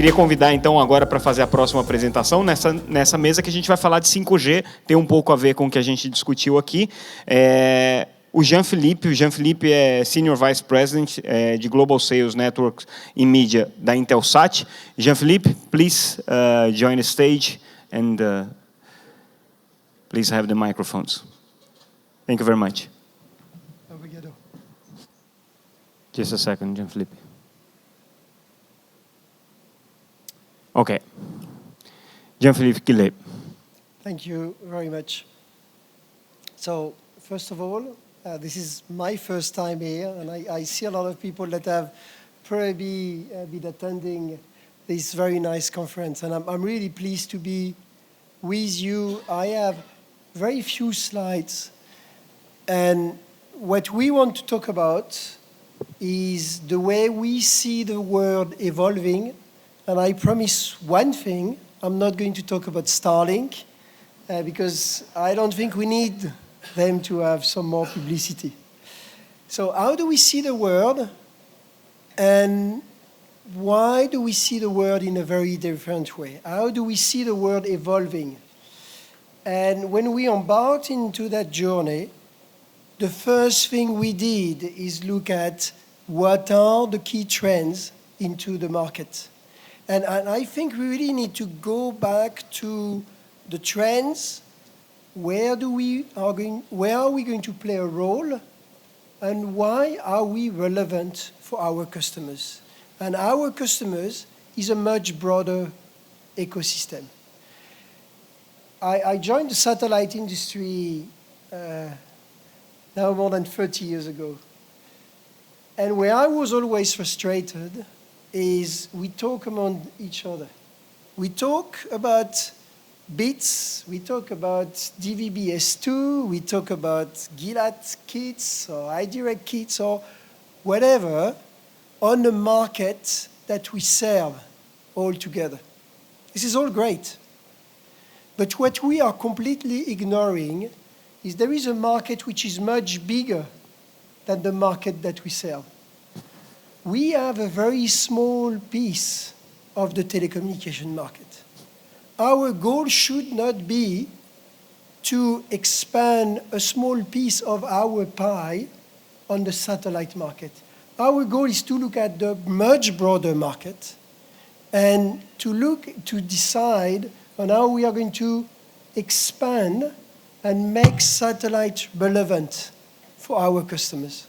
queria convidar então agora para fazer a próxima apresentação nessa mesa que a gente vai falar de 5G, tem um pouco a ver com o que a gente discutiu aqui. O Jean-Philippe é Senior Vice President de Global Sales Networks e Media da Intelsat. Jean-Philippe, please join the stage and please have the microphones. Thank you very much. Obrigado. Just a second, Jean-Philippe. Okay. Jean-Philippe Gillet. Thank you very much. So, first of all, this is my first time here, and I see a lot of people that have probably been attending this very nice conference, and I'm really pleased to be with you. I have very few slides, and what we want to talk about is the way we see the world evolving. And I promise one thing, I'm not going to talk about Starlink, because I don't think we need them to have some more publicity. So how do we see the world, and why do we see the world in a very different way? How do we see the world evolving? And when we embarked into that journey, the first thing we did is look at what are the key trends into the market. And I think we really need to go back to the trends. Where are we going to play a role, and why are we relevant for our customers? And our customers is a much broader ecosystem. I joined the satellite industry now more than 30 years ago. And where I was always frustrated is we talk among each other. We talk about bits, we talk about DVB-S2, we talk about GILAT kits or iDirect kits or whatever on the market that we serve all together. This is all great. But what we are completely ignoring is there is a market which is much bigger than the market that we serve. We have a very small piece of the telecommunication market. Our goal should not be to expand a small piece of our pie on the satellite market. Our goal is to look at the much broader market and to decide on how we are going to expand and make satellite relevant for our customers.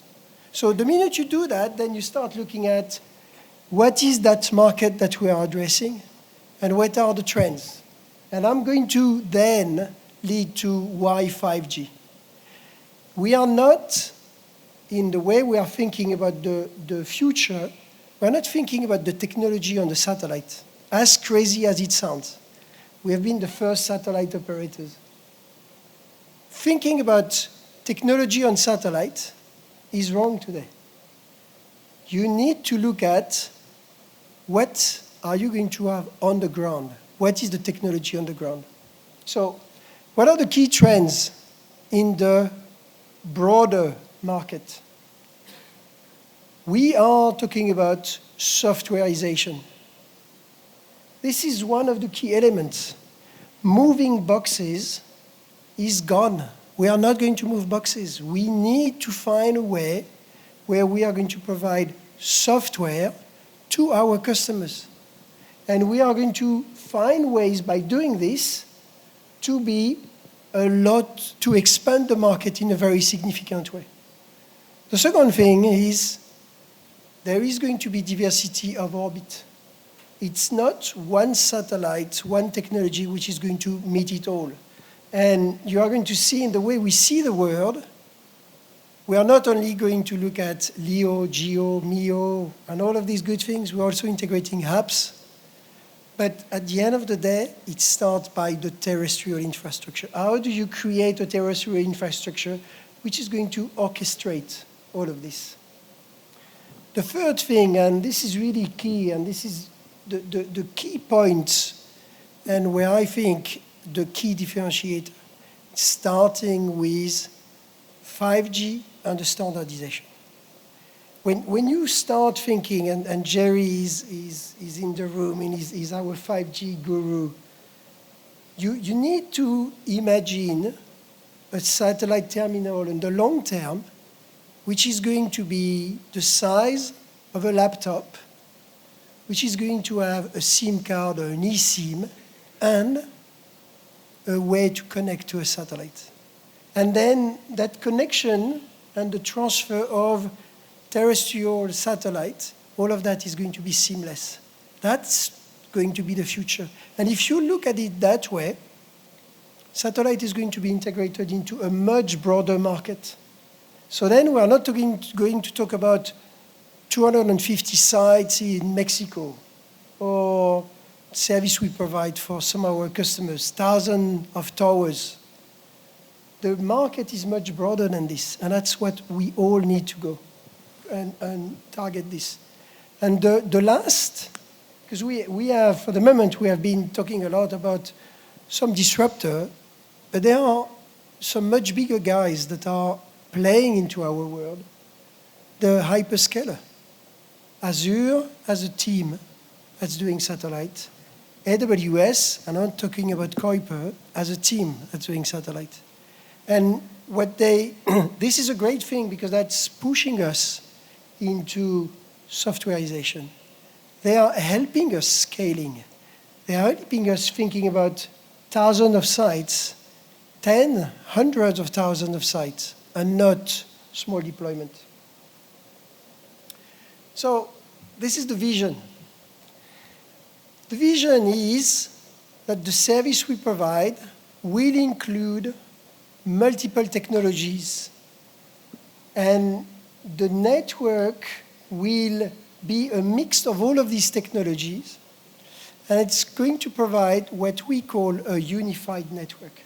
So the minute you do that, then you start looking at what is that market that we are addressing and what are the trends. And I'm going to then lead to why 5G. We are not, in the way we are thinking about the future, we're not thinking about the technology on the satellite, as crazy as it sounds. We have been the first satellite operators. Thinking about technology on satellite is wrong today. You need to look at what are you going to have on the ground? What is the technology on the ground? So what are the key trends in the broader market? We are talking about softwareization. This is one of the key elements. Moving boxes is gone. We are not going to move boxes. We need to find a way where we are going to provide software to our customers. And we are going to find ways by doing this to expand the market in a very significant way. The second thing is there is going to be diversity of orbit. It's not one satellite, one technology which is going to meet it all. And you are going to see in the way we see the world, we are not only going to look at LEO, GEO, MEO, and all of these good things, we're also integrating hubs. But at the end of the day, it starts by the terrestrial infrastructure. How do you create a terrestrial infrastructure which is going to orchestrate all of this? The third thing, and this is really key, and this is the key point, and where I think the key differentiator, starting with 5G and the standardization. when you start thinking, and Jerry is in the room, and he's our 5G guru, you need to imagine a satellite terminal in the long term, which is going to be the size of a laptop, which is going to have a SIM card or an eSIM, and a way to connect to a satellite. And then that connection and the transfer of terrestrial satellite, all of that is going to be seamless. That's going to be the future. And if you look at it that way, satellite is going to be integrated into a much broader market. So then we are not going to talk about 250 sites in Mexico, or service we provide for some of our customers, thousands of towers. The market is much broader than this, and that's what we all need to go and target this. And the last, because we have, for the moment, we have been talking a lot about some disruptor, but there are some much bigger guys that are playing into our world. The hyperscaler. Azure as a team that's doing satellite. AWS, and I'm talking about Kuiper, as a team that's doing satellite. And this is a great thing because that's pushing us into softwareization. They are helping us scaling. They are helping us thinking about thousands of sites, hundreds of thousands of sites, and not small deployment. So this is the vision. The vision is that the service we provide will include multiple technologies, and the network will be a mix of all of these technologies, and it's going to provide what we call a unified network.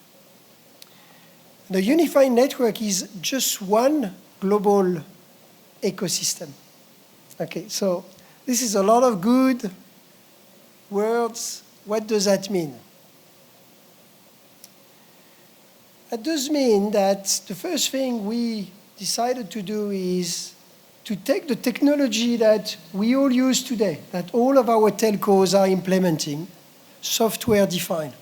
The unified network is just one global ecosystem. Okay, so this is a lot of good words. What does that mean? That does mean that the first thing we decided to do is to take the technology that we all use today, that all of our telcos are implementing, software-defined.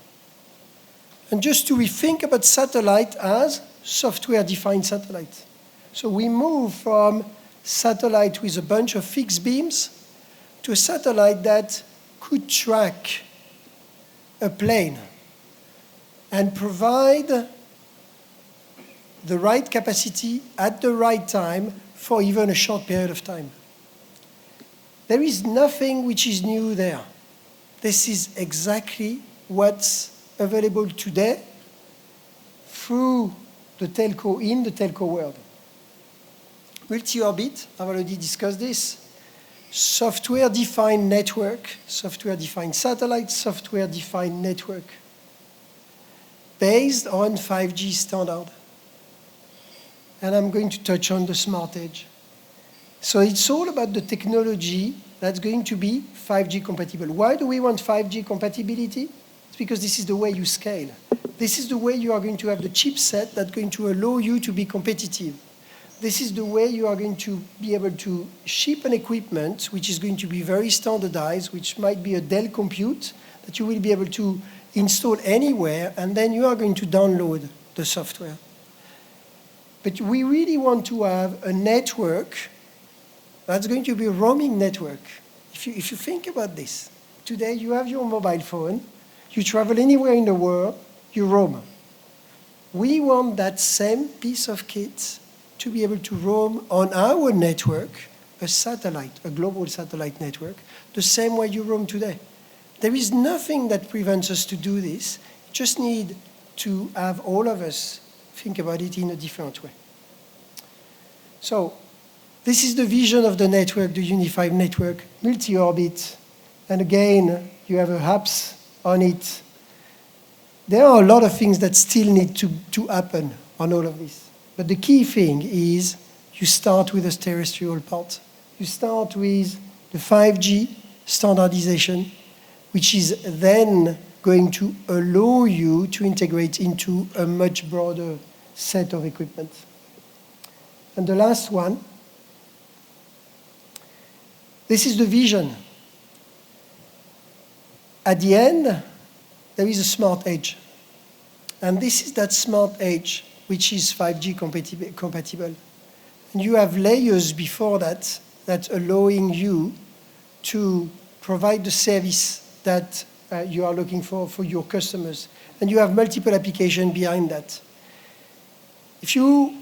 And just to rethink about satellite as software-defined satellite. So we move from satellite with a bunch of fixed beams to a satellite that could track a plane and provide the right capacity at the right time for even a short period of time. There is nothing which is new there. This is exactly what's available today through the telco, in the telco world. Multi-orbit, I've already discussed this. Software-defined network, software-defined satellite, software-defined network based on 5G standard. And I'm going to touch on the smart edge. So it's all about the technology that's going to be 5G compatible. Why do we want 5G compatibility? It's because this is the way you scale. This is the way you are going to have the chipset that's going to allow you to be competitive. This is the way you are going to be able to ship an equipment which is going to be very standardized, which might be a Dell compute that you will be able to install anywhere, and then you are going to download the software. But we really want to have a network that's going to be a roaming network. If you think about this, today you have your mobile phone, you travel anywhere in the world, you roam. We want that same piece of kit to be able to roam on our network, a satellite, a global satellite network, the same way you roam today. There is nothing that prevents us to do this. You just need to have all of us think about it in a different way. So this is the vision of the network, the unified network, multi-orbit. And again, you have a HAPS on it. There are a lot of things that still need to happen on all of this. But the key thing is you start with the terrestrial part. You start with the 5G standardization, which is then going to allow you to integrate into a much broader set of equipment. And the last one This is the vision. At the end, there is a smart edge. And this is that smart edge which is 5G compatible. And you have layers before that allowing you to provide the service that you are looking for your customers. And you have multiple applications behind that. If you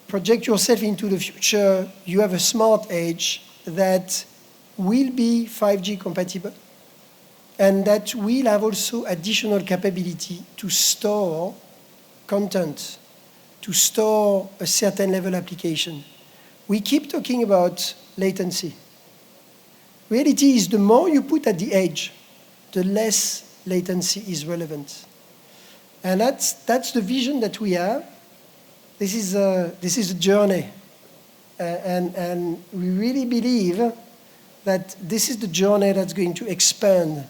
project yourself into the future, you have a smart edge that will be 5G compatible and that will have also additional capability to store content, to store a certain level application. We keep talking about latency. Reality is the more you put at the edge, the less latency is relevant. And that's the vision that we have. This is a journey. And we really believe that this is the journey that's going to expand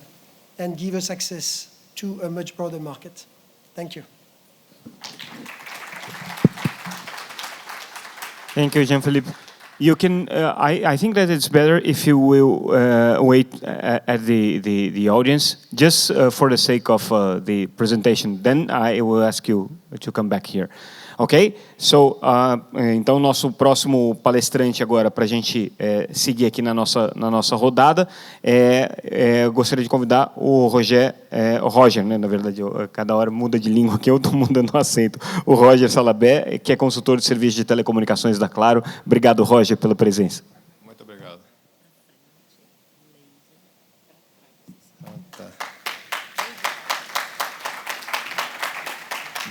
and give us access to a much broader market. Thank you. Thank you, Jean-Philippe. You can. I think that it's better if you will wait at the audience, just for the sake of the presentation. Then I will ask you to come back here. Ok? So, então, nosso próximo palestrante agora, para a gente seguir aqui na nossa rodada, eu gostaria de convidar o Roger, né, na verdade, cada hora muda de língua aqui, eu estou mudando o acento. O Roger Salabé, que é consultor de serviços de telecomunicações da Claro. Obrigado, Roger, pela presença. Muito obrigado.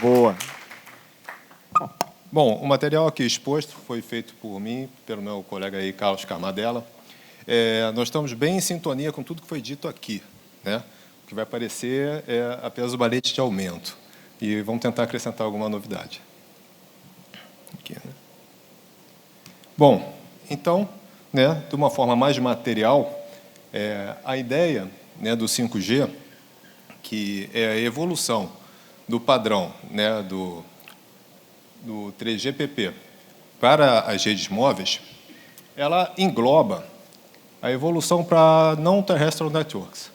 Boa. Bom, o material aqui exposto foi feito por mim, pelo meu colega aí, Carlos Camadella. Nós estamos bem em sintonia com tudo que foi dito aqui, né? O que vai aparecer é apenas o balete de aumento. E vamos tentar acrescentar alguma novidade. Aqui, né? Bom, então, né, de uma forma mais material, a ideia, né, do 5G, que é a evolução do padrão, né, do 3GPP para as redes móveis, ela engloba a evolução para non-terrestrial networks.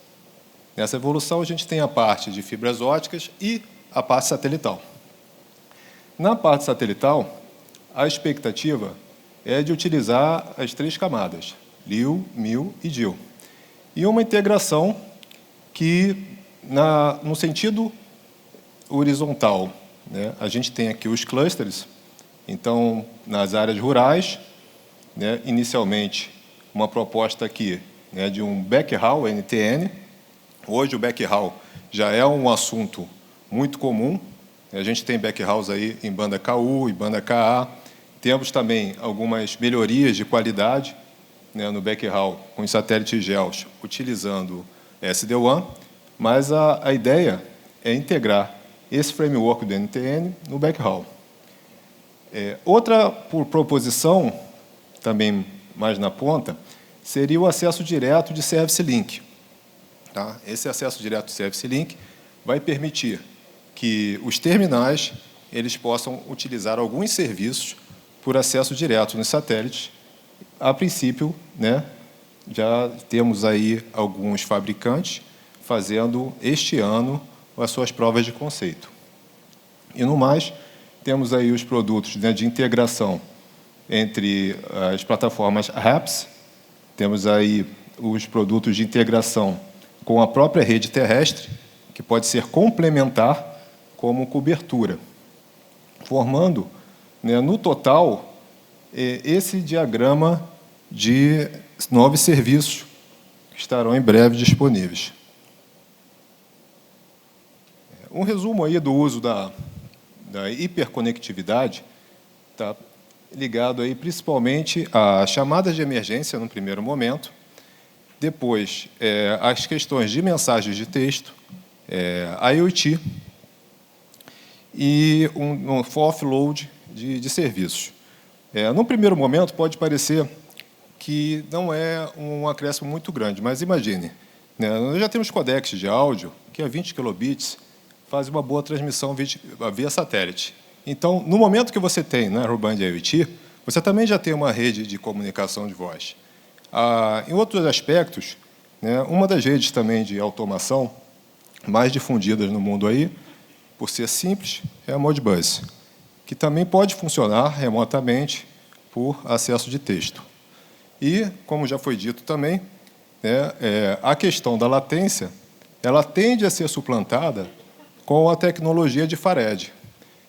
Nessa evolução, a gente tem a parte de fibras óticas e a parte satelital. Na parte satelital, a expectativa é de utilizar as 3 camadas, LEO, MIL e DIL. E uma integração que, no sentido horizontal, né, a gente tem aqui os clusters. Então, nas áreas rurais, né, inicialmente, uma proposta aqui, né, de um backhaul NTN. Hoje, o backhaul já é um assunto muito comum. A gente tem backhauls aí em banda KU e banda KA. Temos também algumas melhorias de qualidade, né, no backhaul com os satélites GEOS, utilizando SD-WAN. Mas a ideia é integrar esse framework do NTN no backhaul. Outra proposição, também mais na ponta, seria o acesso direto de Service Link. Tá? Esse acesso direto de Service Link vai permitir que os terminais eles possam utilizar alguns serviços por acesso direto nos satélites. A princípio, né, já temos aí alguns fabricantes fazendo este ano as suas provas de conceito. E, no mais, temos aí os produtos, né, de integração entre as plataformas HAPS, temos aí os produtos de integração com a própria rede terrestre, que pode ser complementar como cobertura, formando, né, no total, esse diagrama de 9 serviços que estarão em breve disponíveis. Um resumo aí do uso da hiperconectividade está ligado aí principalmente a chamadas de emergência no primeiro momento, depois as questões de mensagens de texto, IoT e um offload de serviços. No primeiro momento pode parecer que não é um acréscimo muito grande, mas imagine, né, nós já temos codecs de áudio que a 20 kilobits faz uma boa transmissão via satélite. Então, no momento que você tem na Narrowband IoT, você também já tem uma rede de comunicação de voz. Em outros aspectos, né, uma das redes também de automação mais difundidas no mundo aí, por ser simples, é a Modbus, que também pode funcionar remotamente por acesso de texto. E, como já foi dito também, né, a questão da latência, ela tende a ser suplantada com a tecnologia de Fared,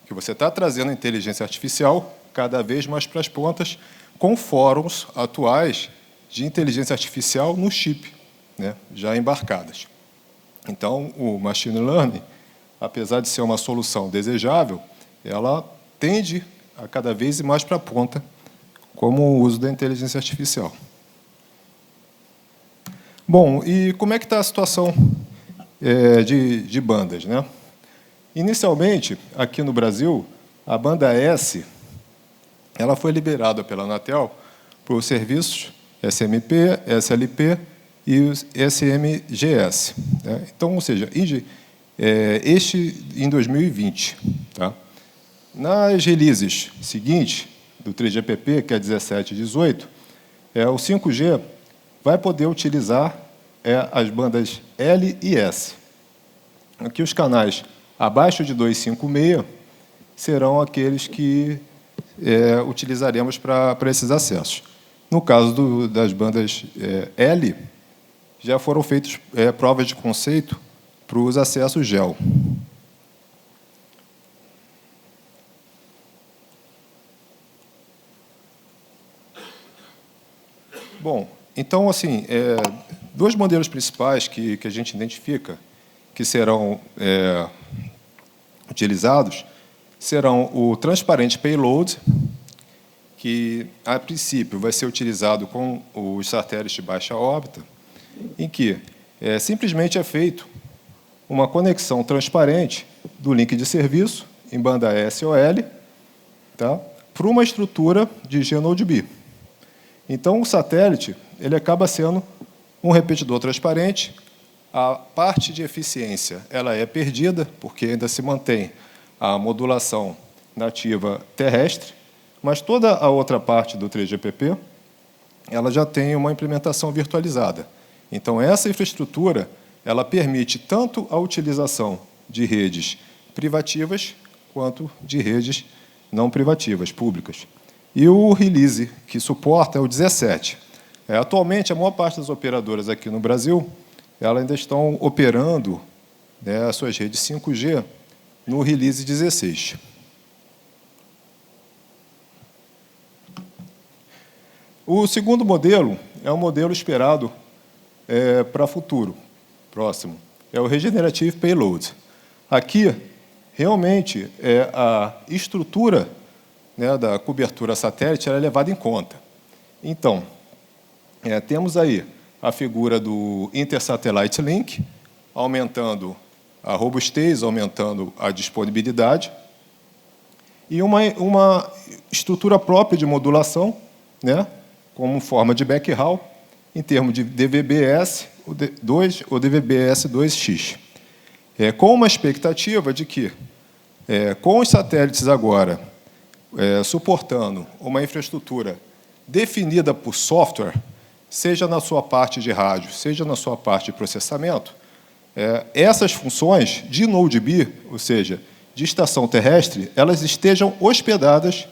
que você está trazendo a inteligência artificial cada vez mais para as pontas, com fóruns atuais de inteligência artificial no chip, né, já embarcadas. Então, o machine learning, apesar de ser uma solução desejável, ela tende a cada vez mais para a ponta, como o uso da inteligência artificial. Bom, e como é que está a situação de bandas, né? Inicialmente, aqui no Brasil, a banda S, ela foi liberada pela Anatel para os serviços SMP, SLP e os SMGS. Né? Então, ou seja, este em 2020. Tá? Nas releases seguintes, do 3GPP, que é 17 e 18, o 5G vai poder utilizar as bandas L e S. Aqui os canais abaixo de 256 serão aqueles que utilizaremos para esses acessos. No caso das bandas L, já foram feitas provas de conceito para os acessos GEL. Bom, então, assim, dois modelos principais que a gente identifica que serão utilizados serão o transparente payload, que, a princípio, vai ser utilizado com os satélites de baixa órbita, em que simplesmente é feito uma conexão transparente do link de serviço, em banda SOL, tá, para uma estrutura de GNodeB. Então, o satélite ele acaba sendo um repetidor transparente. A parte de eficiência ela é perdida, porque ainda se mantém a modulação nativa terrestre, mas toda a outra parte do 3GPP ela já tem uma implementação virtualizada. Então, essa infraestrutura ela permite tanto a utilização de redes privativas quanto de redes não privativas, públicas. E o release que suporta é o 17. Atualmente, a maior parte das operadoras aqui no Brasil elas ainda estão operando, né, as suas redes 5G no release 16. O segundo modelo é um modelo esperado para futuro, próximo. É o Regenerative Payload. Aqui, realmente, a estrutura, né, da cobertura satélite ela é levada em conta. Então, temos aí a figura do Intersatellite Link, aumentando a robustez, aumentando a disponibilidade, e uma estrutura própria de modulação, né, como forma de backhaul, em termos de DVB-S2 ou DVB-S2X. Com uma expectativa de que, com os satélites agora suportando uma infraestrutura definida por software, seja na sua parte de rádio, seja na sua parte de processamento, essas funções de NodeB, ou seja, de estação terrestre, elas estejam hospedadas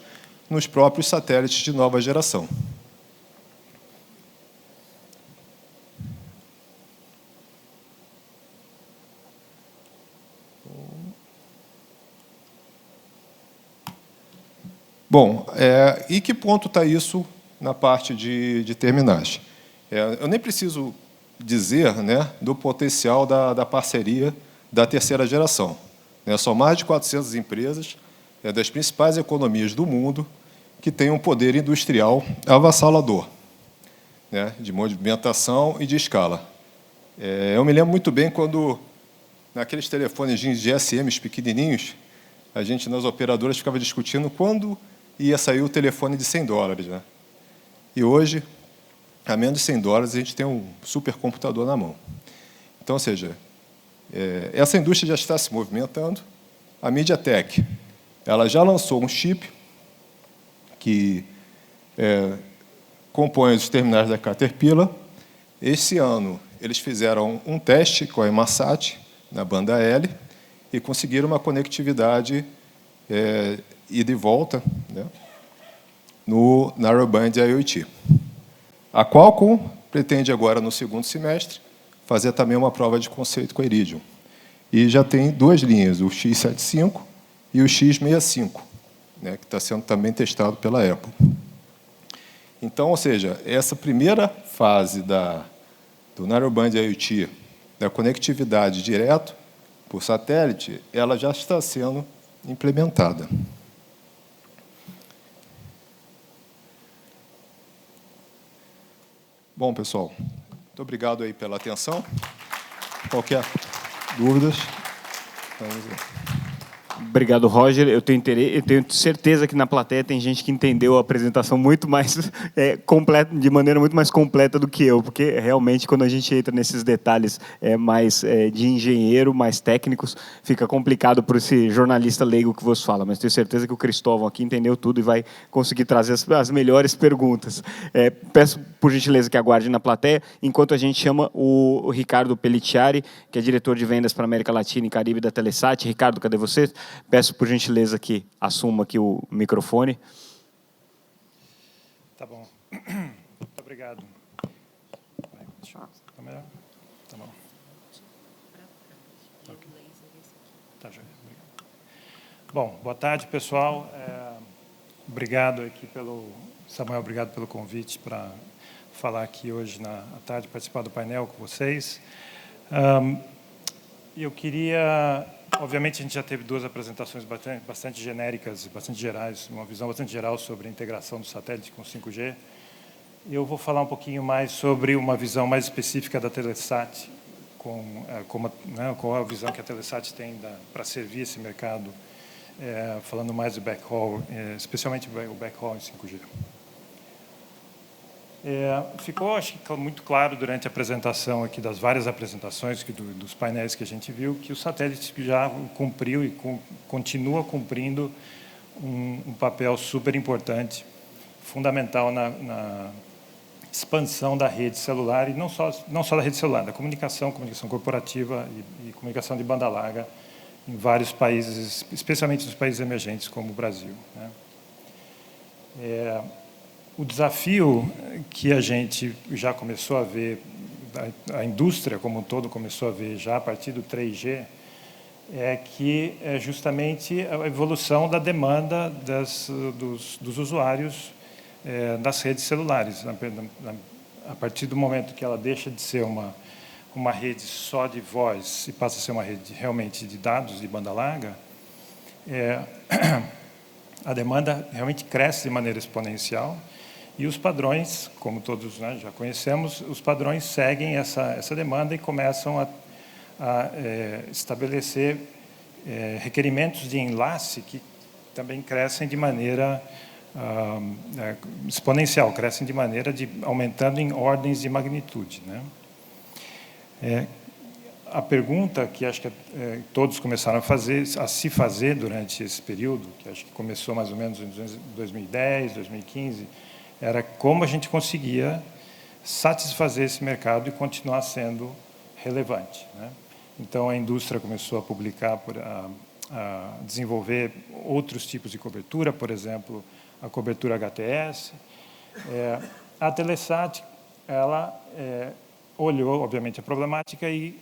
nos próprios satélites de nova geração. Bom, e que ponto está isso na parte de terminais? Eu nem preciso dizer, né, do potencial da parceria da terceira geração. São mais de 400 empresas das principais economias do mundo que têm um poder industrial avassalador, né, de movimentação e de escala. Eu me lembro muito bem quando, naqueles telefones de GSMs pequenininhos, a gente, nas operadoras, ficava discutindo quando ia sair o telefone de $100. Né? E hoje, a menos de $100, a gente tem um supercomputador na mão. Então, ou seja, essa indústria já está se movimentando. A MediaTek ela já lançou um chip que compõe os terminais da Caterpillar. Esse ano, eles fizeram um teste com a Inmarsat, na banda L, e conseguiram uma conectividade ida e volta, né, no Narrowband IoT. A Qualcomm pretende agora, no segundo semestre, fazer também uma prova de conceito com a Iridium. E já tem duas linhas, o X75 e o X65, né, que está sendo também testado pela Apple. Então, ou seja, essa primeira fase do Narrowband IoT, da conectividade direto por satélite, ela já está sendo implementada. Bom, pessoal, muito obrigado aí pela atenção. Qualquer dúvidas? Vamos ver. Obrigado, Roger. Eu tenho certeza que na plateia tem gente que entendeu a apresentação muito mais completa, de maneira muito mais completa do que eu, porque realmente quando a gente entra nesses detalhes mais de engenheiro, mais técnicos, fica complicado para esse jornalista leigo que vos fala. Mas tenho certeza que o Cristóvão aqui entendeu tudo e vai conseguir trazer as melhores perguntas. Peço, por gentileza, que aguarde na plateia, enquanto a gente chama o Ricardo Pelliciari, que é diretor de vendas para a América Latina e Caribe da Telesat. Ricardo, cadê você? Peço, por gentileza, que assuma aqui o microfone. Tá bom. Muito obrigado. Tá melhor? Tá bom. Okay. Tá, joia. Obrigado. Bom, boa tarde, pessoal. Obrigado aqui Samuel, obrigado pelo convite para falar aqui hoje à tarde, participar do painel com vocês. Eu queria... Obviamente, a gente já teve duas apresentações bastante genéricas, bastante gerais, uma visão bastante geral sobre a integração do satélite com 5G. Eu vou falar um pouquinho mais sobre uma visão mais específica da Telesat, qual a visão que a Telesat tem para servir esse mercado, falando mais do backhaul, especialmente o backhaul em 5G. Ficou, acho que, muito claro durante a apresentação aqui, das várias apresentações dos painéis que a gente viu, que o satélite já cumpriu e continua cumprindo um papel super importante, fundamental na expansão da rede celular, e não só da rede celular, da comunicação corporativa e comunicação de banda larga em vários países, especialmente nos países emergentes, como o Brasil, né? O desafio que a gente já começou a ver, a indústria como um todo começou a ver já a partir do 3G, é que é justamente a evolução da demanda dos usuários das redes celulares. A partir do momento que ela deixa de ser uma rede só de voz e passa a ser uma rede realmente de dados de banda larga, a demanda realmente cresce de maneira exponencial. E os padrões, como todos, né, já conhecemos, os padrões seguem essa demanda e começam a estabelecer requerimentos de enlace que também crescem de maneira exponencial, crescem de maneira aumentando em ordens de magnitude, né? A pergunta que acho que todos começaram a se fazer durante esse período, que acho que começou mais ou menos em 2010, 2015, era como a gente conseguia satisfazer esse mercado e continuar sendo relevante, né? Então, a indústria começou a publicar, a desenvolver outros tipos de cobertura, por exemplo, a cobertura HTS. A Telesat, ela olhou, obviamente, a problemática e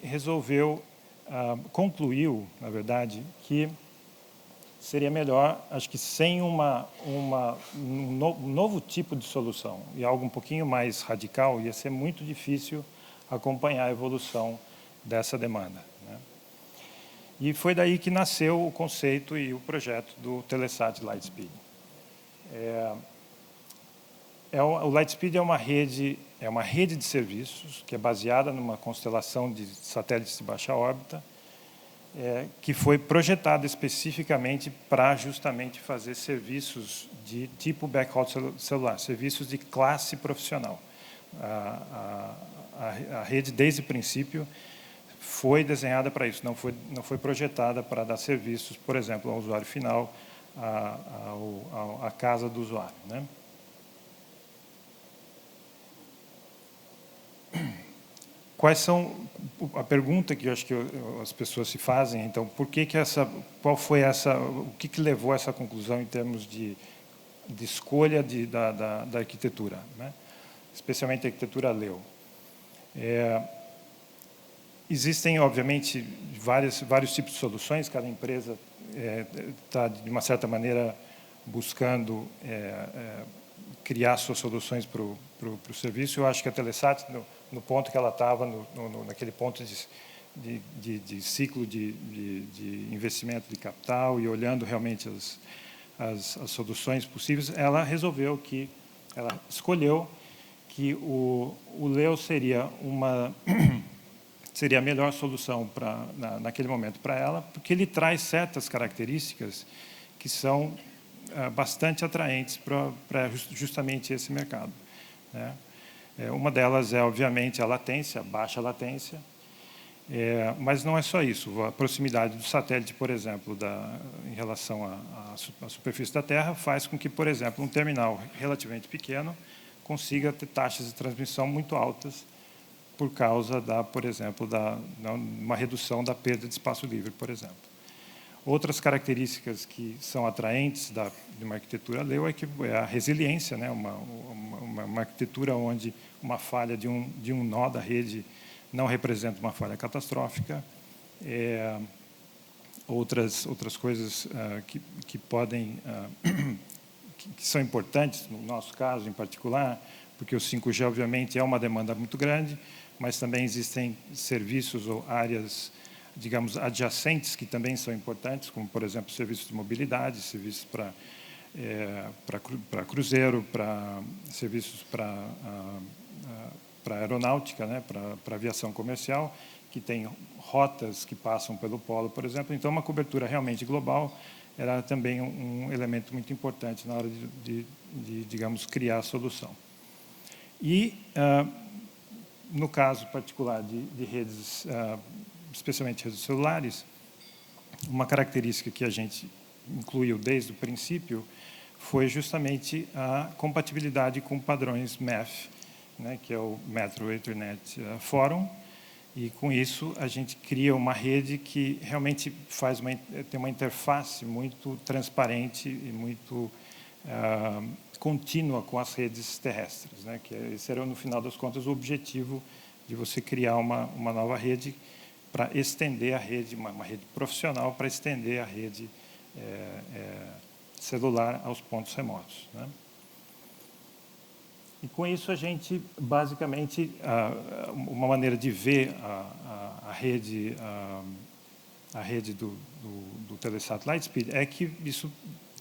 concluiu, na verdade, que seria melhor, acho que sem um novo tipo de solução e algo um pouquinho mais radical, ia ser muito difícil acompanhar a evolução dessa demanda, né? E foi daí que nasceu o conceito e o projeto do Telesat Lightspeed. O Lightspeed é uma rede de serviços que é baseada numa constelação de satélites de baixa órbita, que foi projetada especificamente para justamente fazer serviços de tipo backhaul celular, serviços de classe profissional. A rede, desde o princípio, foi desenhada para isso, não foi projetada para dar serviços, por exemplo, ao usuário final, à casa do usuário, né? quais são a pergunta que eu acho que as pessoas se fazem, então, qual foi o que levou a essa conclusão em termos de escolha da arquitetura, né? Especialmente a arquitetura Leo. Existem, obviamente, vários tipos de soluções, cada empresa está, de uma certa maneira, buscando criar suas soluções para o serviço. Eu acho que a Telesat, no ponto que ela estava, naquele ponto de ciclo de investimento de capital e olhando realmente as soluções possíveis, ela escolheu que o Leo seria a melhor solução naquele momento para ela, porque ele traz certas características que são bastante atraentes para justamente esse mercado, né? Uma delas é, obviamente, a latência, a baixa latência, mas não é só isso. A proximidade do satélite, por exemplo, em relação à superfície da Terra, faz com que, por exemplo, um terminal relativamente pequeno consiga ter taxas de transmissão muito altas por causa, por exemplo, uma redução da perda de espaço livre, por exemplo. Outras características que são atraentes de uma arquitetura Leo é a resiliência, né? Uma arquitetura onde uma falha de um nó da rede não representa uma falha catastrófica. Outras coisas que podem que são importantes no nosso caso em particular, porque o 5G obviamente é uma demanda muito grande, mas também existem serviços ou áreas, digamos, adjacentes que também são importantes, como, por exemplo, serviços de mobilidade, serviços para cruzeiro, serviços para aeronáutica, né, para aviação comercial, que tem rotas que passam pelo polo, por exemplo. Então, uma cobertura realmente global era também um elemento muito importante na hora de digamos, criar a solução. E, no caso particular de redes, especialmente redes celulares, uma característica que a gente incluiu desde o princípio foi justamente a compatibilidade com padrões MEF, né, que é o Metro Ethernet Forum, e com isso a gente cria uma rede que realmente tem uma interface muito transparente e muito contínua com as redes terrestres, né, que esse era, no final das contas, o objetivo de você criar uma nova rede para estender a rede, uma rede profissional para estender a rede celular aos pontos remotos, né? E com isso a gente, basicamente, uma maneira de ver a rede do Telesat Lightspeed é que isso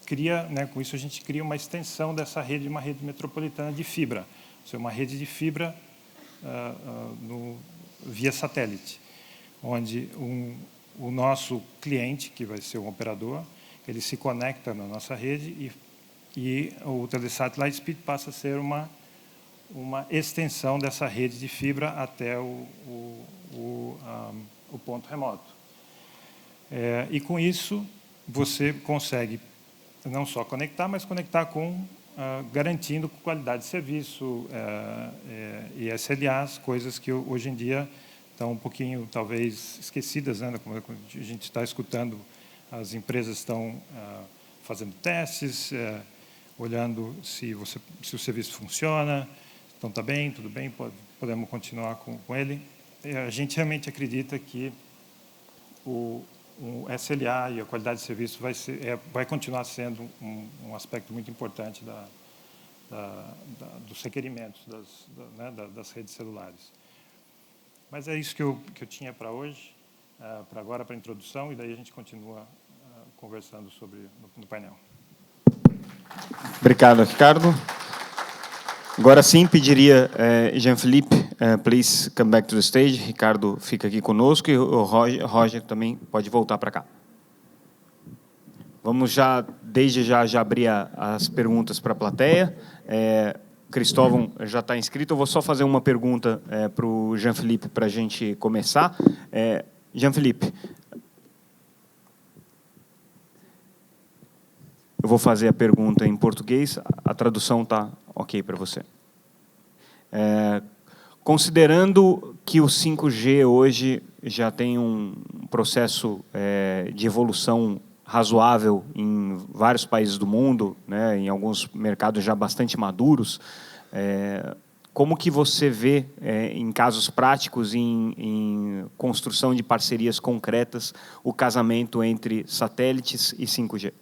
cria, né, com isso a gente cria uma extensão dessa rede, uma rede metropolitana de fibra, ou seja, uma rede de fibra via satélite, onde o nosso cliente, que vai ser um operador, ele se conecta na nossa rede e o Telesat Lightspeed passa a ser uma extensão dessa rede de fibra até o ponto remoto. E com isso você consegue não só conectar, mas conectar garantindo qualidade de serviço e SLAs, coisas que hoje em dia estão um pouquinho, talvez, esquecidas, né? Como a gente está escutando, as empresas estão fazendo testes, olhando se o serviço funciona. Então, está bem, tudo bem, podemos continuar com ele. A gente realmente acredita que o SLA e a qualidade de serviço vai continuar sendo um aspecto muito importante dos requerimentos das redes celulares. Mas é isso que eu tinha para hoje, para agora, para a introdução, e daí a gente continua conversando no painel. Obrigado, Ricardo. Agora sim, pediria, Jean-Philippe, please come back to the stage. Ricardo fica aqui conosco e o Roger também pode voltar para cá. Vamos desde já abrir as perguntas para a plateia. Cristóvão já está inscrito. Eu vou só fazer uma pergunta para o Jean-Philippe para a gente começar. Jean-Philippe, eu vou fazer a pergunta em português. A tradução está ok para você. Considerando que o 5G hoje já tem um processo de evolução razoável em vários países do mundo, né, em alguns mercados já bastante maduros. Como que você vê, em casos práticos, em construção de parcerias concretas, o casamento entre satélites e 5G?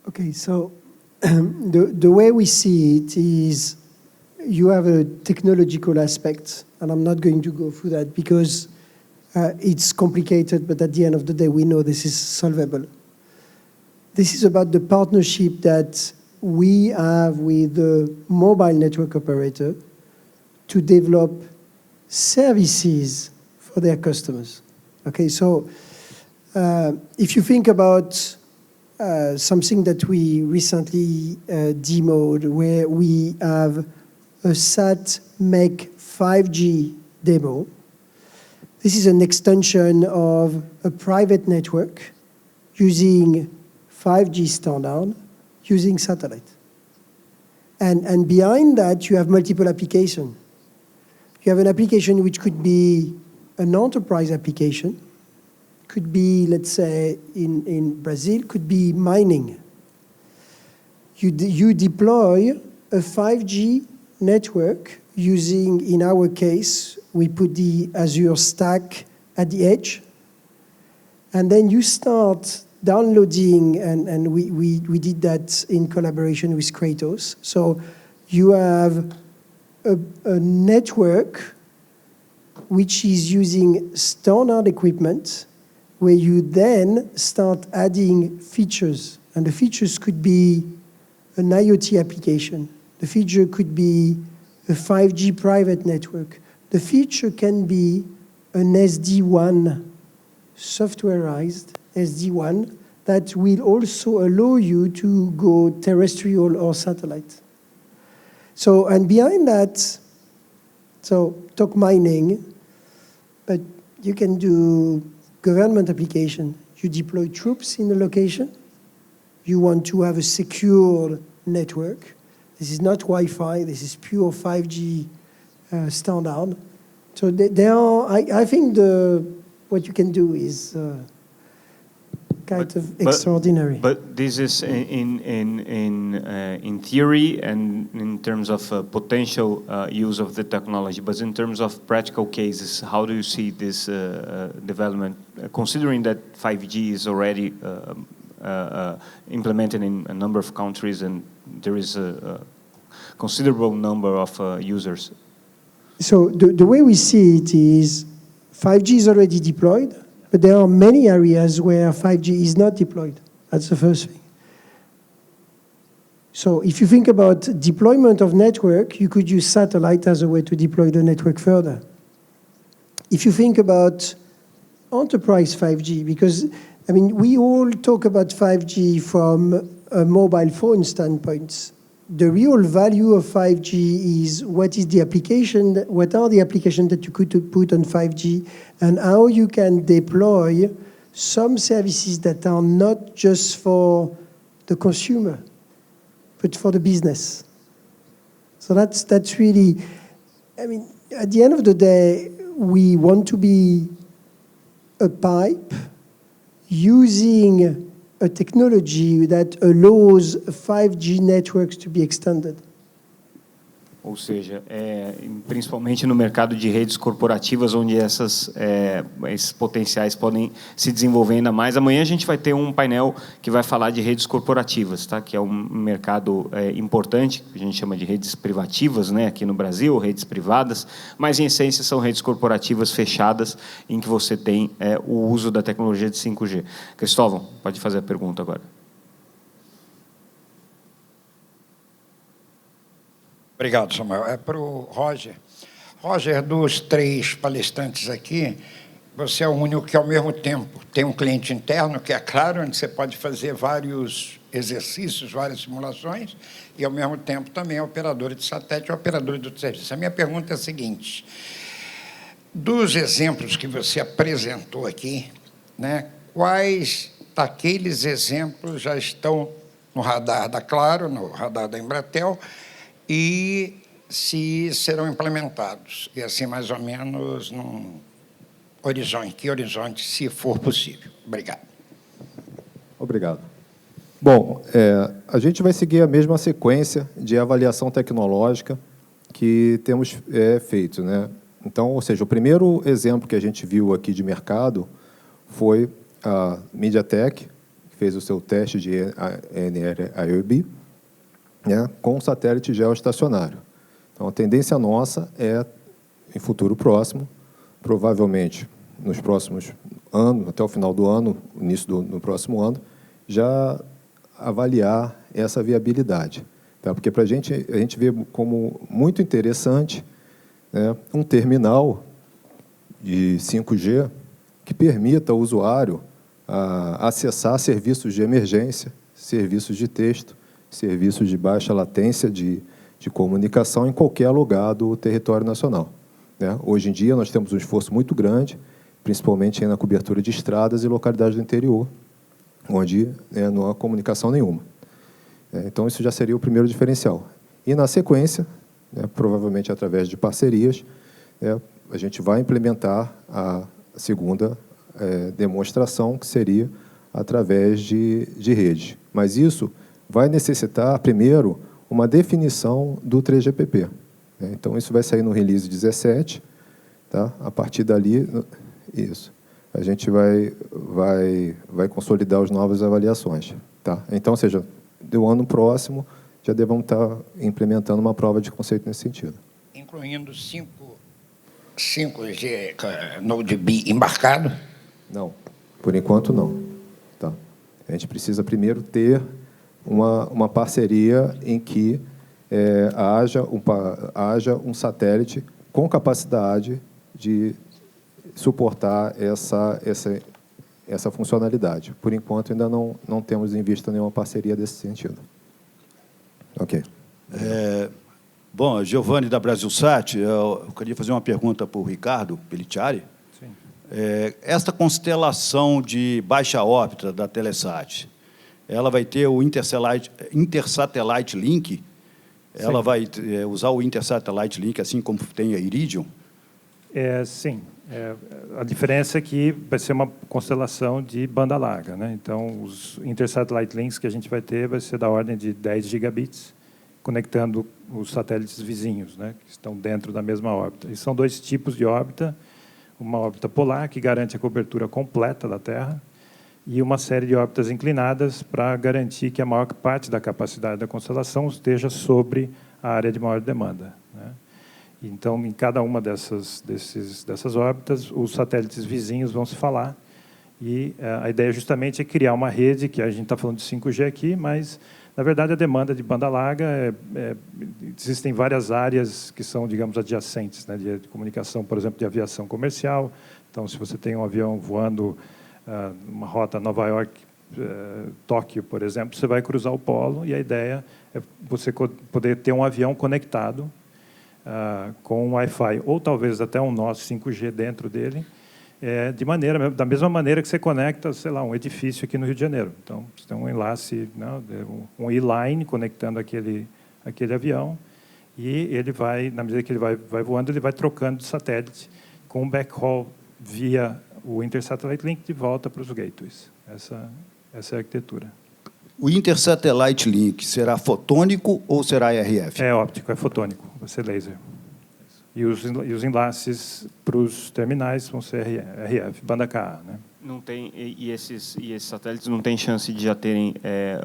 Okay, so the way we see it is you have a technological aspect, and I'm not going to go through that because it's complicated, but at the end of the day, we know this is solvable. This is about the partnership that we have with the mobile network operator to develop services for their customers. Okay, so if you think about something that we recently demoed, where we have a SAT-MEC 5G demo. This is an extension of a private network using 5G standard, using satellite. And behind that, you have multiple applications. You have an application which could be an enterprise application, could be, let's say, in Brazil, could be mining. You deploy a 5G network using, in our case, we put the Azure Stack at the edge, and then you start downloading, and we did that in collaboration with Kratos. So you have a network which is using standard equipment, where you then start adding features. And the features could be an IoT application. The feature could be a 5G private network. The feature can be an SD-WAN, softwareized SD-WAN, that will also allow you to go terrestrial or satellite. So, and behind that, so talk mining, but you can do government application. You deploy troops in a location. You want to have a secure network. This is not Wi-Fi. This is pure 5G standard. So there are, I think what you can do is kind of extraordinary. But this is in theory and in terms of potential use of the technology. But in terms of practical cases, how do you see this development, considering that 5G is already implemented in a number of countries and there is a considerable number of users? So the way we see it is 5G is already deployed, but there are many areas where 5G is not deployed. That's the first thing. So if you think about deployment of network, you could use satellite as a way to deploy the network further. If you think about enterprise 5G, because, I mean, we all talk about 5G from a mobile phone standpoint. The real value of 5G is what is the application, what are the applications that you could put on 5G, and how you can deploy some services that are not just for the consumer, but for the business. So that's really, I mean, at the end of the day, we want to be a pipe using a technology that allows 5G networks to be extended. Ou seja, principalmente no mercado de redes corporativas, onde esses potenciais podem se desenvolver ainda mais. Amanhã a gente vai ter um painel que vai falar de redes corporativas, tá? Que é um mercado importante, que a gente chama de redes privativas, né? Aqui no Brasil, redes privadas, mas em essência são redes corporativas fechadas, em que você tem o uso da tecnologia de 5G. Cristóvão, pode fazer a pergunta agora. Obrigado, Samuel. É para o Roger. Roger, dos três palestrantes aqui, você é o único que, ao mesmo tempo, tem um cliente interno, que é claro, onde você pode fazer vários exercícios, várias simulações, e, ao mesmo tempo, também é operador de satélite, operador de serviço. A minha pergunta é a seguinte: dos exemplos que você apresentou aqui, né, quais daqueles exemplos já estão no radar da Claro, no radar da Embratel, e se serão implementados, e assim mais ou menos num horizonte, que horizonte, se for possível. Obrigado. Obrigado. Bom, a gente vai seguir a mesma sequência de avaliação tecnológica que temos feito, né? Então, ou seja, o primeiro exemplo que a gente viu aqui de mercado foi a MediaTek, que fez o seu teste de NR-IoB, né, com satélite geoestacionário. Então, a tendência nossa é, em futuro próximo, provavelmente nos próximos anos, até o final do ano, início do próximo ano, já avaliar essa viabilidade. Tá? Porque para a gente vê como muito interessante, né, um terminal de 5G que permita ao usuário acessar serviços de emergência, serviços de texto, serviços de baixa latência de comunicação em qualquer lugar do território nacional. Né? Hoje em dia, nós temos um esforço muito grande, principalmente na cobertura de estradas e localidades do interior, onde não há comunicação nenhuma. Então, isso já seria o primeiro diferencial. E, na sequência, provavelmente através de parcerias, a gente vai implementar a segunda demonstração, que seria através de rede. Mas isso vai necessitar, primeiro, uma definição do 3GPP. Então, isso vai sair no release 17. Tá? A partir dali, isso, a gente vai consolidar as novas avaliações. Tá? Então, ou seja, do ano próximo, já devemos estar implementando uma prova de conceito nesse sentido. Incluindo 5G Node B embarcado? Não, por enquanto não. Tá? A gente precisa primeiro ter uma parceria em que haja um satélite com capacidade de suportar essa funcionalidade. Por enquanto, ainda não temos em vista nenhuma parceria desse sentido. Ok. Bom, Giovanni, da Brasilsat, eu queria fazer uma pergunta para o Ricardo Pelliciari. Sim. Esta constelação de baixa órbita da Telesat, ela vai ter o Intersatellite Link? Ela vai usar o Intersatellite Link, assim como tem a Iridium? Sim. A diferença é que vai ser uma constelação de banda larga, né? Então, os Intersatellite Links que a gente vai ter vai ser da ordem de 10 gigabits, conectando os satélites vizinhos, né, que estão dentro da mesma órbita. E são dois tipos de órbita, uma órbita polar, que garante a cobertura completa da Terra, e uma série de órbitas inclinadas para garantir que a maior parte da capacidade da constelação esteja sobre a área de maior demanda, né? Então, em cada uma dessas órbitas, os satélites vizinhos vão se falar, e a ideia justamente é criar uma rede, que a gente está falando de 5G aqui, mas, na verdade, a demanda de banda larga, existem várias áreas que são, digamos, adjacentes, né, de comunicação, por exemplo, de aviação comercial. Então, se você tem um avião voando uma rota Nova York, Tóquio, por exemplo, você vai cruzar o polo, e a ideia é você poder ter um avião conectado com Wi-Fi, ou talvez até um nosso 5G dentro dele, da mesma maneira que você conecta, sei lá, um edifício aqui no Rio de Janeiro. Então, você tem um enlace, né, um E-line conectando aquele avião, e ele vai, na medida que ele vai voando, ele vai trocando de satélite com um backhaul via o Intersatellite Link de volta para os gateways. Essa é a arquitetura. O Intersatellite Link será fotônico ou será RF? É óptico, é fotônico, vai ser laser. E os enlaces para os terminais vão ser RF, banda KA, né? Não tem, e esses satélites não têm chance de já terem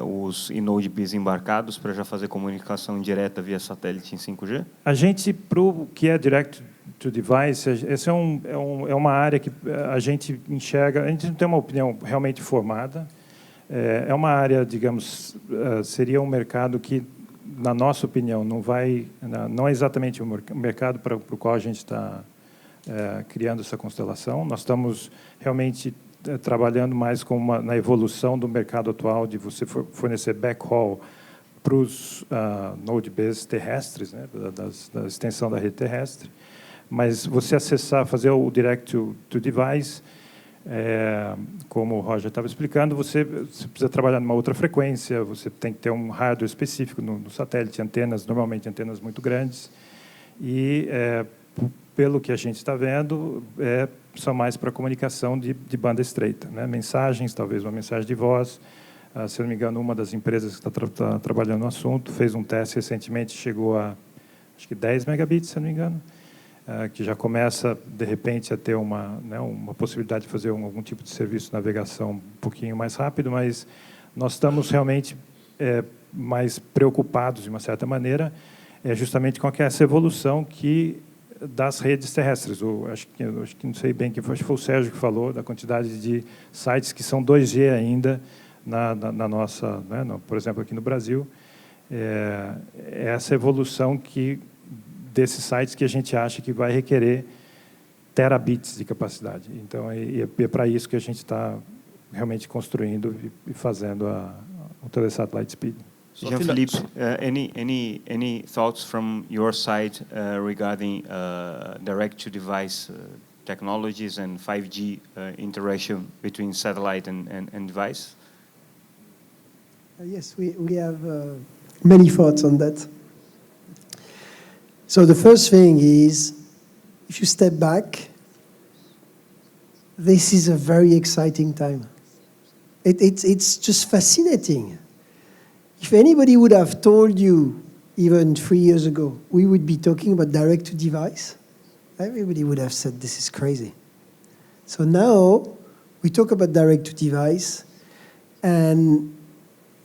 os Node Bs embarcados para já fazer comunicação direta via satélite em 5G? A gente, para o que é Direct to Device, essa é uma área que a gente enxerga, a gente não tem uma opinião realmente formada. É uma área, digamos, seria um mercado que, na nossa opinião, não é exatamente o mercado para o qual a gente está criando essa constelação. Nós estamos realmente trabalhando mais na evolução do mercado atual de você fornecer backhaul para os Node Bs terrestres, né, da extensão da rede terrestre. Mas você fazer o Direct to Device, como o Roger estava explicando, você precisa trabalhar numa outra frequência, você tem que ter um hardware específico no satélite, normalmente antenas muito grandes, E, pelo que a gente está vendo, são mais para comunicação de banda estreita, né? Mensagens, talvez uma mensagem de voz. Se não me engano, uma das empresas que está trabalhando no assunto fez um teste recentemente, chegou a, acho que 10 megabits, se não me engano, que já começa, de repente, a ter uma possibilidade de fazer algum tipo de serviço de navegação um pouquinho mais rápido, mas nós estamos realmente mais preocupados, de uma certa maneira, justamente com essa evolução das redes terrestres. Acho que não sei bem quem foi, acho que foi o Sérgio que falou da quantidade de sites que são 2G ainda na nossa, né, por exemplo, aqui no Brasil. Essa evolução desses sites que a gente acha que vai requerer terabits de capacidade. Então, é para isso que a gente está realmente construindo e fazendo o Telesat Lightspeed. Jean-Philippe, any thoughts from your side regarding direct-to-device technologies and 5G interaction between satellite and device? Yes, we have many thoughts on that. So the first thing is, if you step back, this is a very exciting time. It's just fascinating. If anybody would have told you, even 3 years ago, we would be talking about direct-to-device, everybody would have said, this is crazy. So now, we talk about direct-to-device, and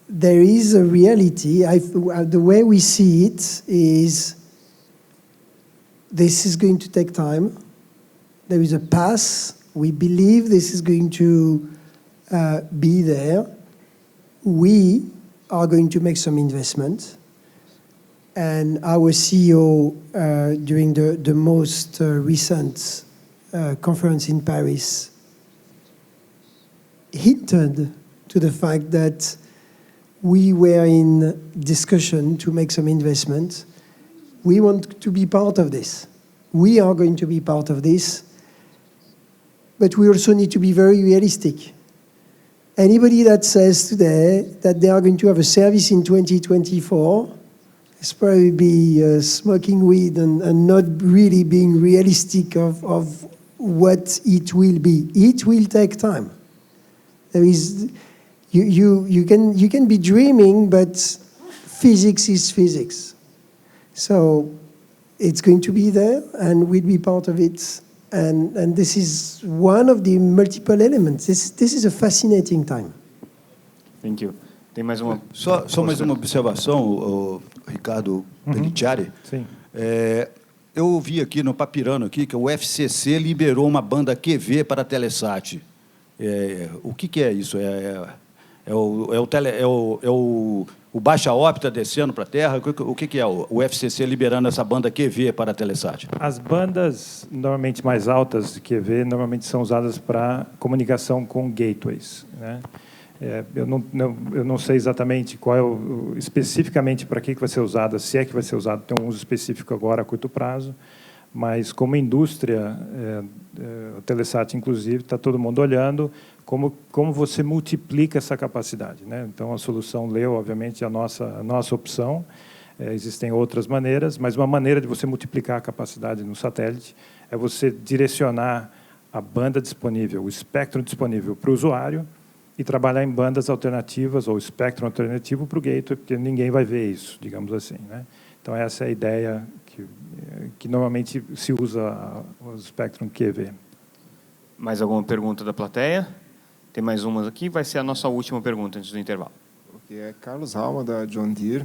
there is a reality. The way we see it is, this is going to take time. There is a path. We believe this is going to be there. We are going to make some investment. And our CEO, during the most recent conference in Paris, hinted to the fact that we were in discussion to make some investment. We want to be part of this. We are going to be part of this. But we also need to be very realistic. Anybody that says today that they are going to have a service in 2024 is probably smoking weed and not really being realistic of what it will be. It will take time. There is, you can be dreaming, but physics is physics. So it's going to be there, and we'll be part of it. And this is one of the multiple elements. This is a fascinating time. Thank you. Tem mais uma... Só mais uma observação, o Ricardo Pelliciari. Sim. Eu ouvi aqui no Papirano aqui que o FCC liberou uma banda QV para a Telesat. O que é isso? O baixa órbita descendo para a Terra? O que é o FCC liberando essa banda QV para a Telesat? As bandas normalmente mais altas de QV normalmente são usadas para comunicação com gateways, né? Eu não sei exatamente especificamente para que vai ser usada, se é que vai ser usado, tem um uso específico agora a curto prazo, mas como indústria, o Telesat, inclusive, está todo mundo olhando como você multiplica essa capacidade, né? Então, a solução LEO, obviamente, é a nossa opção. Existem outras maneiras, mas uma maneira de você multiplicar a capacidade no satélite é você direcionar a banda disponível, o espectro disponível para o usuário e trabalhar em bandas alternativas ou espectro alternativo para o gateway, porque ninguém vai ver isso, digamos assim, né? Então, essa é a ideia que normalmente se usa o espectro QV. Mais alguma pergunta da plateia? Tem mais umas aqui, vai ser a nossa última pergunta antes do intervalo. É Carlos Alma, da John Deere.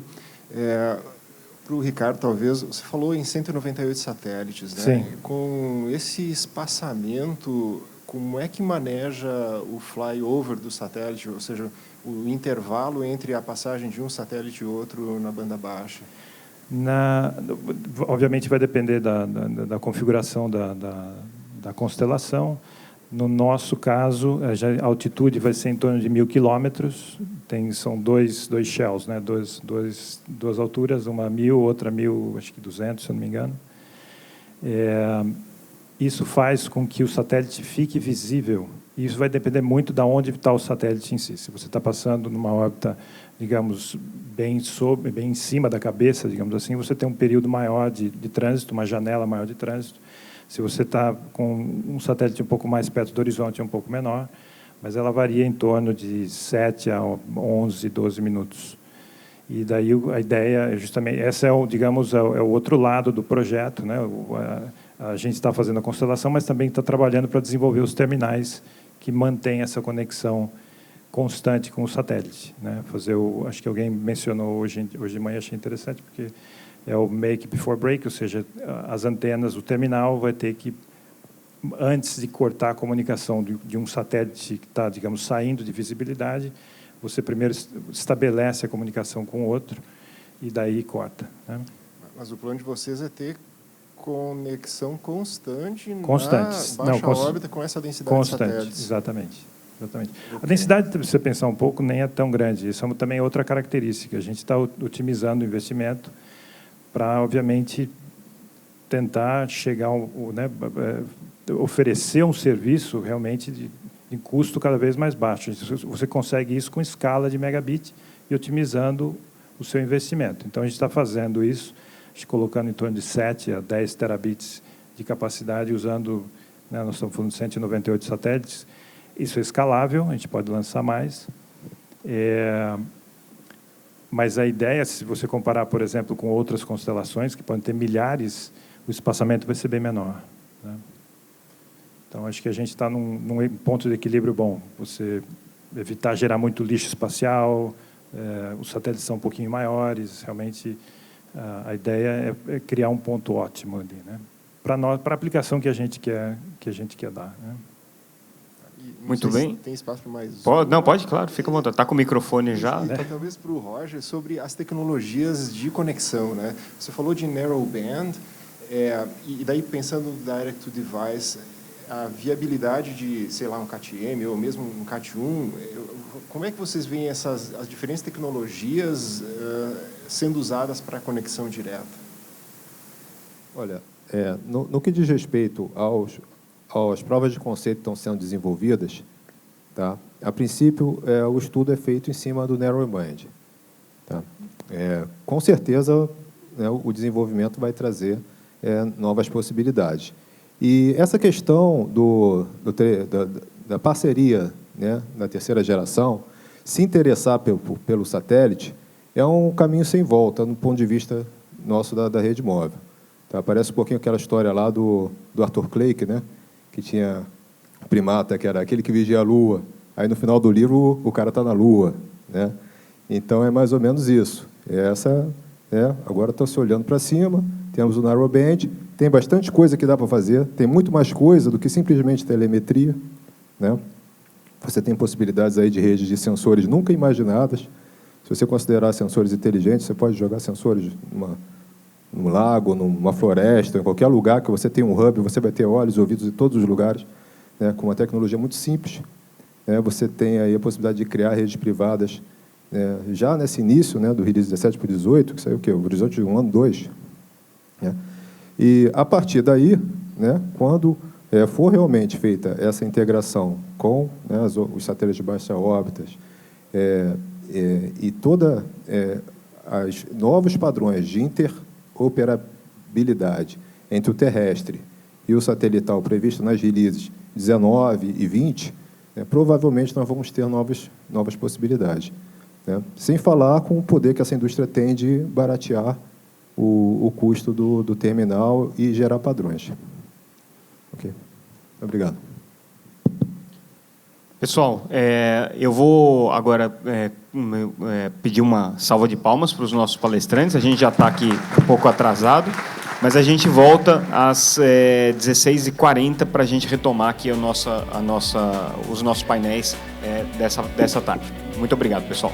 Para o Ricardo, talvez, você falou em 198 satélites, né? Sim. Com esse espaçamento, como é que maneja o flyover do satélite, ou seja, o intervalo entre a passagem de um satélite e outro na banda baixa? Obviamente vai depender da configuração da constelação. No nosso caso, a altitude vai ser em torno de 1.000 quilômetros. São dois shells, né? Duas alturas, uma 1.000, outra 1.000, acho que 200, se eu não me engano. Isso faz com que o satélite fique visível E isso vai depender muito de onde está o satélite em si. Se você está passando numa órbita, digamos, bem em cima da cabeça, digamos assim, você tem um período maior de trânsito, uma janela maior de trânsito. Se você está com um satélite um pouco mais perto do horizonte, é um pouco menor, mas ela varia em torno de 7 a 11, 12 minutos. E daí a ideia é justamente, essa é o, digamos, é o outro lado do projeto, né? A gente está fazendo a constelação, mas também está trabalhando para desenvolver os terminais que mantêm essa conexão constante com o satélite, né? Acho que alguém mencionou hoje de manhã, achei interessante, porque é o make before break, ou seja, as antenas, o terminal vai ter que, antes de cortar a comunicação de um satélite que está, digamos, saindo de visibilidade, você primeiro estabelece a comunicação com o outro e daí corta, né? Mas o plano de vocês é ter conexão constante na baixa órbita com essa densidade de satélites. Exatamente. A densidade, se você pensar um pouco, nem é tão grande. Isso é também outra característica. A gente está otimizando o investimento para, obviamente, tentar chegar, né, oferecer um serviço realmente de custo cada vez mais baixo. Você consegue isso com escala de megabit e otimizando o seu investimento. Então, a gente está fazendo isso, colocando em torno de 7 a 10 terabits de capacidade, usando, né, nós estamos falando de 198 satélites. Isso é escalável, a gente pode lançar mais. Mas a ideia, se você comparar, por exemplo, com outras constelações, que podem ter milhares, o espaçamento vai ser bem menor, né? Então, acho que a gente está num ponto de equilíbrio bom. Você evitar gerar muito lixo espacial, os satélites são um pouquinho maiores, realmente a ideia é criar um ponto ótimo ali, né? Para a aplicação que a gente quer dar, né? Muito bem. Tem espaço para mais... Pode, claro, fica à vontade. Está com o microfone já, né? Então, talvez para o Roger, sobre as tecnologias de conexão, né? Você falou de narrowband, e daí pensando direct to device, a viabilidade de, sei lá, um CAT-M ou mesmo um CAT-1, como é que vocês veem as diferentes tecnologias sendo usadas para a conexão direta? Olha, no que diz respeito às provas de conceito que estão sendo desenvolvidas, tá? A princípio, o estudo é feito em cima do narrowband, tá? Com certeza, né, o desenvolvimento vai trazer novas possibilidades. E essa questão da parceria, né, da terceira geração, se interessar pelo satélite, é um caminho sem volta, no ponto de vista nosso da rede móvel. Tá? Parece um pouquinho aquela história lá do Arthur Clarke, né, que tinha o primata, que era aquele que vigia a Lua. Aí, no final do livro, o cara está na Lua, né? Então, é mais ou menos isso. Agora estão se olhando para cima, temos o narrowband, tem bastante coisa que dá para fazer, tem muito mais coisa do que simplesmente telemetria, né? Você tem possibilidades aí de redes de sensores nunca imaginadas. Se você considerar sensores inteligentes, você pode jogar sensores num lago, numa floresta, em qualquer lugar que você tem um hub, você vai ter olhos e ouvidos em todos os lugares, né? Com uma tecnologia muito simples, né? Você tem aí a possibilidade de criar redes privadas, já nesse início, né, do release 17 para 18, que saiu o quê? O horizonte de 1 ano, 2, né? E, a partir daí, né, quando for realmente feita essa integração com, né, os satélites de baixa órbita e toda os novos padrões de interoperabilidade entre o terrestre e o satelital previsto nas releases 19 e 20, né, provavelmente nós vamos ter novas possibilidades, né? Sem falar com o poder que essa indústria tem de baratear o custo do terminal e gerar padrões. Ok? Obrigado. Pessoal, eu vou agora pedir uma salva de palmas para os nossos palestrantes. A gente já está aqui um pouco atrasado, mas a gente volta às 16h40 para a gente retomar aqui os nossos painéis dessa tarde. Muito obrigado, pessoal.